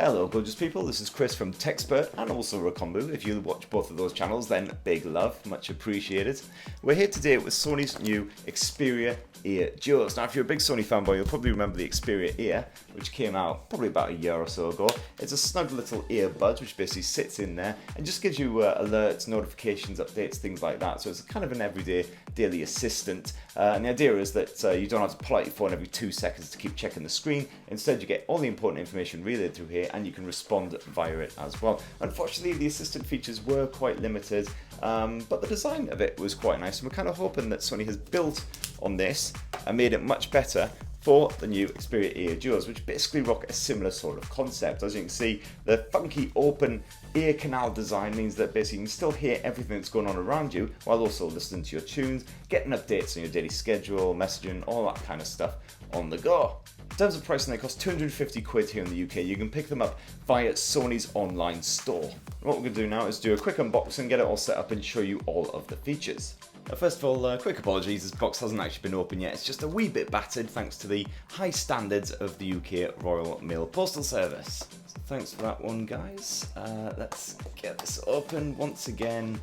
Hello gorgeous people, this is Chris from Techspert and also Recombu. If you watch both of those channels then big love, much appreciated. We're here today with Sony's new Xperia Ear Duos. Now if you're a big Sony fanboy you'll probably remember the Xperia Ear, which came out probably about a year or so ago. It's a snug little earbud which basically sits in there and just gives you alerts, notifications, updates, things like that. So it's kind of an everyday daily assistant. And the idea is that you don't have to pull out your phone every 2 seconds to keep checking the screen. Instead you get all the important information relayed through here and you can respond via it as well. Unfortunately the assistant features were quite limited, but the design of it was quite nice, and we're kind of hoping that Sony has built on this and made it much better for the new Xperia Ear Duos, which basically rock a similar sort of concept. As you can see, the funky open ear canal design means that basically you can still hear everything that's going on around you while also listening to your tunes, getting updates on your daily schedule, messaging, all that kind of stuff on the go. In terms of pricing, they cost 250 quid here in the UK. You can pick them up via Sony's online store. What we're going to do now is do a quick unboxing, get it all set up and show you all of the features. First of all, quick apologies, this box hasn't actually been opened yet. It's just a wee bit battered thanks to the high standards of the UK Royal Mail Postal Service. So thanks for that one, guys. Let's get this open once again.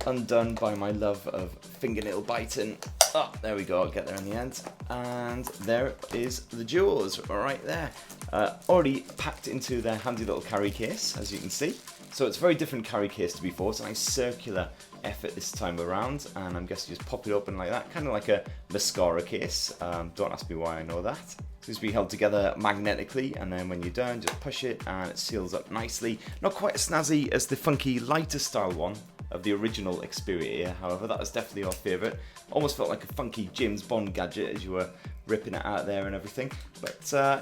Undone by my love of fingernail biting. Oh, there we go, I'll get there in the end. And there is the Duos right there. Already packed into their handy little carry case, as you can see. So it's a very different carry case to before. It's a nice circular effort this time around, and I'm guessing just pop it open like that, kind of like a mascara case. Don't ask me why I know that. It's supposed to be held together magnetically, and then when you're done, just push it and it seals up nicely. Not quite as snazzy as the funky lighter style one of the original Xperia Ear, however, that was definitely our favourite. Almost felt like a funky James Bond gadget as you were ripping it out there and everything, but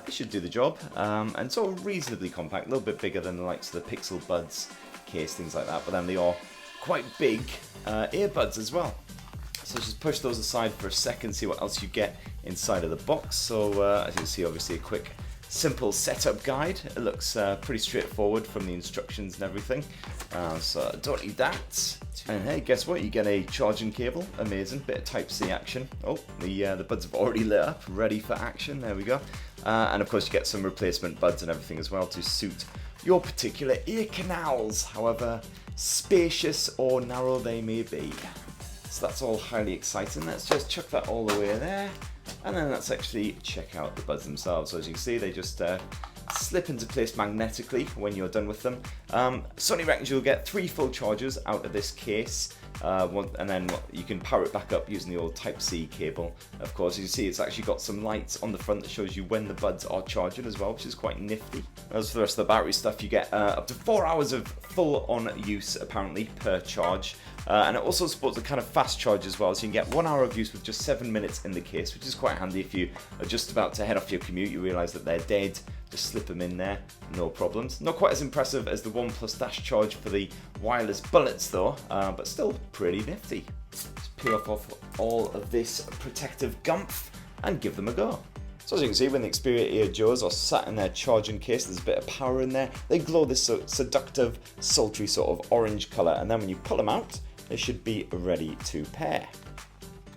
it should do the job. And sort of reasonably compact, a little bit bigger than the likes of the Pixel Buds case, things like that, but then they are quite big earbuds as well. So just push those aside for a second, see what else you get inside of the box. So as you can see, obviously a quick simple setup guide. It looks pretty straightforward from the instructions and everything, so don't need that. And hey, guess what, you get a charging cable. Amazing, bit of Type-C action. Oh, the buds have already lit up, ready for action, there we go. And of course you get some replacement buds and everything as well to suit your particular ear canals, however spacious or narrow they may be. So that's all highly exciting. Let's just chuck that all the way there. And then let's actually check out the buds themselves. So as you can see, they just slip into place magnetically when you're done with them. Sony reckons you'll get 3 full chargers out of this case, and then you can power it back up using the old Type-C cable. Of course, as you see, it's actually got some lights on the front that shows you when the buds are charging as well, which is quite nifty. As for the rest of the battery stuff, you get up to 4 hours of full-on use, apparently, per charge. And it also supports a kind of fast charge as well, so you can get 1 hour of use with just 7 minutes in the case, which is quite handy if you are just about to head off your commute, you realise that they're dead, just slip them in there, no problems. Not quite as impressive as the OnePlus Dash charge for the wireless bullets though, but still pretty nifty. Just peel off all of this protective gumph and give them a go. So as you can see, when the Xperia Ear Duos are sat in their charging case, there's a bit of power in there. They glow this seductive, sultry sort of orange colour, and then when you pull them out, they should be ready to pair.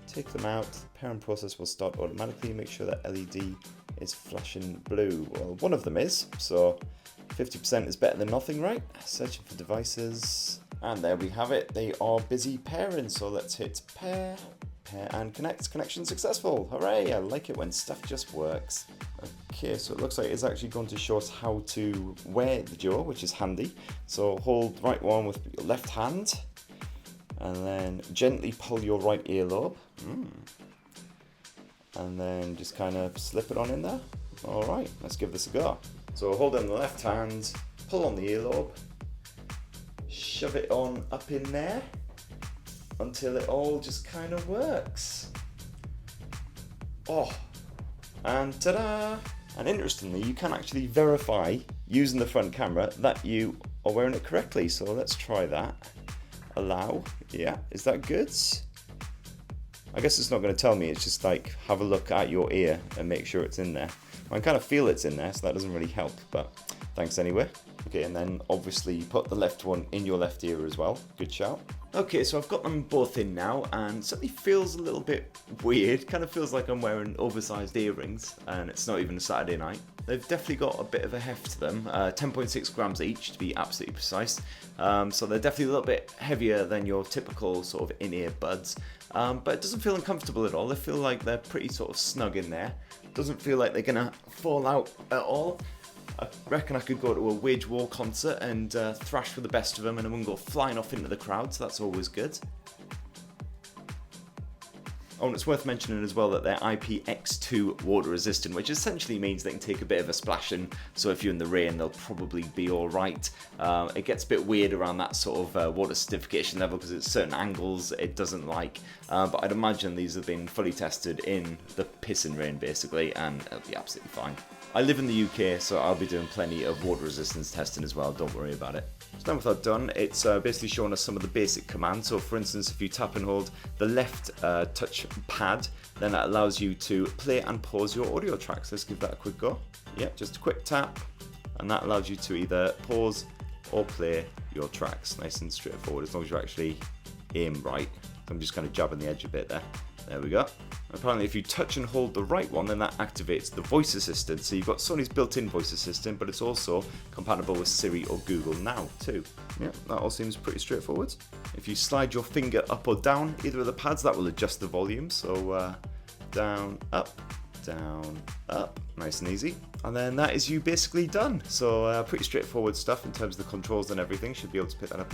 Take them out, the pairing process will start automatically. Make sure that LED is flashing blue. Well, one of them is, so 50% is better than nothing, right? Searching for devices, and there we have it. They are busy pairing, so let's hit pair, pair and connect. Connection successful, hooray! I like it when stuff just works. Okay, so it looks like it's actually going to show us how to wear the Duo, which is handy. So hold the right one with your left hand, and then gently pull your right earlobe. And then just kind of slip it on in there. Alright, let's give this a go. So hold in the left hand, pull on the earlobe, shove it on up in there until it all just kind of works. Oh, and ta-da! And interestingly, you can actually verify using the front camera that you are wearing it correctly. So let's try that. Allow, yeah, is that good? I guess it's not going to tell me, it's just like have a look at your ear and make sure it's in there. I can kind of feel it's in there, so that doesn't really help, but thanks anyway. Okay, and then obviously you put the left one in your left ear as well. Good shout. Okay, so I've got them both in now, and it certainly feels a little bit weird. Kind of feels like I'm wearing oversized earrings, and it's not even a Saturday night. They've definitely got a bit of a heft to them, 10.6 grams each to be absolutely precise. So they're definitely a little bit heavier than your typical sort of in-ear buds, but it doesn't feel uncomfortable at all. They feel like they're pretty sort of snug in there. Doesn't feel like they're gonna fall out at all. I reckon I could go to a Wage War concert and thrash for the best of them, and I wouldn't go flying off into the crowd, so that's always good. Oh, and it's worth mentioning as well that they're IPX2 water resistant, which essentially means they can take a bit of a splashing, so if you're in the rain they'll probably be alright. It gets a bit weird around that sort of water certification level because at certain angles it doesn't like, but I'd imagine these have been fully tested in the pissing rain basically, and it'll be absolutely fine. I live in the UK, so I'll be doing plenty of water resistance testing as well, don't worry about it. So now with that done, it's basically showing us some of the basic commands. So for instance, if you tap and hold the left touch pad, then that allows you to play and pause your audio tracks. Let's give that a quick go. Yeah, just a quick tap, and that allows you to either pause or play your tracks. Nice and straightforward, as long as you actually aim right. I'm just kind of jabbing the edge a bit there. There we go. Apparently if you touch and hold the right one, then that activates the voice assistant. So you've got Sony's built-in voice assistant, but it's also compatible with Siri or Google Now too. Yeah, that all seems pretty straightforward. If you slide your finger up or down either of the pads, that will adjust the volume. So down, up, nice and easy. And then that is you basically done. So pretty straightforward stuff in terms of the controls and everything. Should be able to pick that up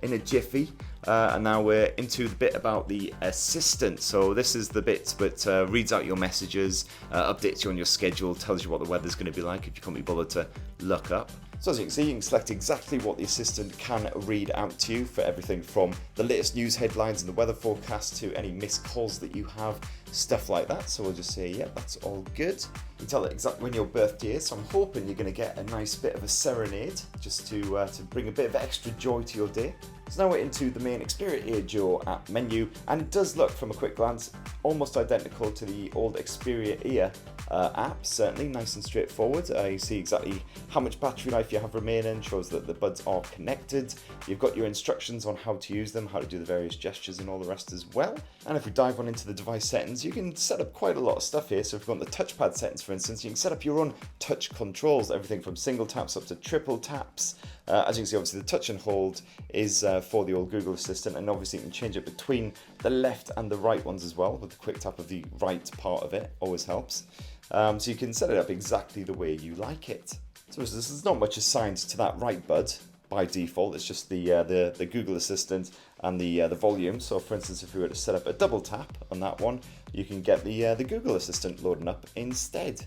in a jiffy. And now we're into the bit about the assistant. So this is the bit that reads out your messages, updates you on your schedule, tells you what the weather's going to be like if you can't be bothered to look up. So as you can see, you can select exactly what the assistant can read out to you for everything from the latest news headlines and the weather forecast to any missed calls that you have, stuff like that. So we'll just say, yeah, that's all good. You can tell it exactly when your birthday is, so I'm hoping you're going to get a nice bit of a serenade just to bring a bit of extra joy to your day. So now we're into the main Xperia Ear Duo app menu, and it does look from a quick glance almost identical to the old Xperia Ear app, certainly nice and straightforward. You see exactly how much battery life you have remaining, shows that the buds are connected. You've got your instructions on how to use them, how to do the various gestures and all the rest as well. And if we dive on into the device settings, you can set up quite a lot of stuff here. So if you've got the touchpad settings, for instance, you can set up your own touch controls, everything from single taps up to triple taps. As you can see, obviously the touch and hold is for the old Google Assistant, and obviously you can change it between the left and the right ones as well with the quick tap of the right part of it, always helps. So you can set it up exactly the way you like it. So there's not much assigned to that right bud by default. It's just the Google Assistant and the volume. So for instance, if we were to set up a double tap on that one, you can get the Google Assistant loading up instead.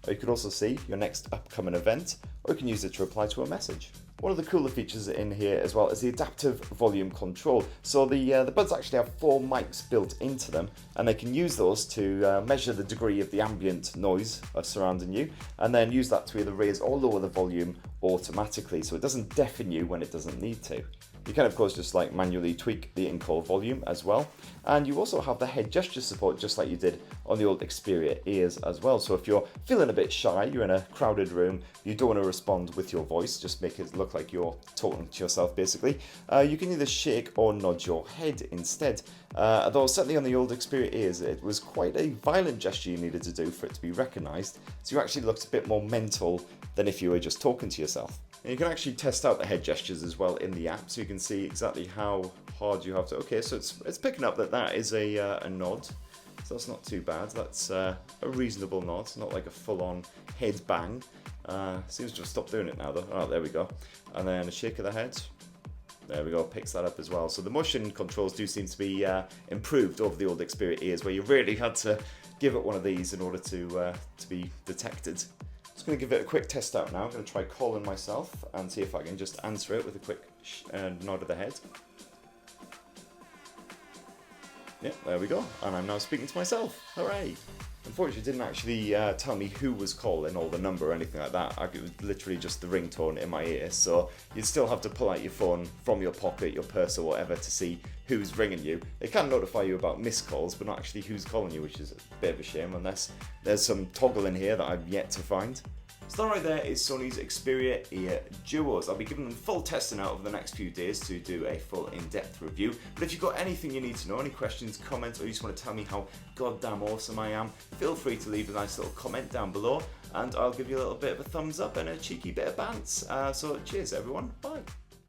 Or you could also see your next upcoming event, or you can use it to reply to a message. One of the cooler features in here as well is the adaptive volume control. So the buds actually have 4 mics built into them, and they can use those to measure the degree of the ambient noise surrounding you, and then use that to either raise or lower the volume automatically, so it doesn't deafen you when it doesn't need to. You can of course just like manually tweak the in-call volume as well, and you also have the head gesture support just like you did on the old Xperia Ears as well. So if you're feeling a bit shy, you're in a crowded room, you don't want to respond with your voice, just make it look like you're talking to yourself basically, you can either shake or nod your head instead. Although certainly on the old Xperia Ears it was quite a violent gesture you needed to do for it to be recognised, so you actually looked a bit more mental than if you were just talking to yourself. And you can actually test out the head gestures as well in the app, so you can see exactly how hard you have to. Okay, so it's picking up that is a nod, so that's not too bad. That's a reasonable nod, not like a full-on head bang. Seems to have stopped doing it now though. Oh, there we go. And then a shake of the head. There we go, picks that up as well. So the motion controls do seem to be improved over the old Xperia Ears, where you really had to give it one of these in order to be detected. Just going to give it a quick test out now. I'm going to try calling myself and see if I can just answer it with a quick nod of the head. Yeah, there we go. And I'm now speaking to myself. Hooray! Unfortunately, it didn't actually tell me who was calling or the number or anything like that. It was literally just the ringtone in my ear. So you'd still have to pull out your phone from your pocket, your purse or whatever to see who's ringing you. They can notify you about missed calls, but not actually who's calling you, which is a bit of a shame unless there's some toggle in here that I've yet to find. So that right there is Sony's Xperia Ear Duos. I'll be giving them full testing out over the next few days to do a full in-depth review. But if you've got anything you need to know, any questions, comments, or you just want to tell me how goddamn awesome I am, feel free to leave a nice little comment down below. and I'll give you a little bit of a thumbs up and a cheeky bit of bants. So cheers everyone, bye.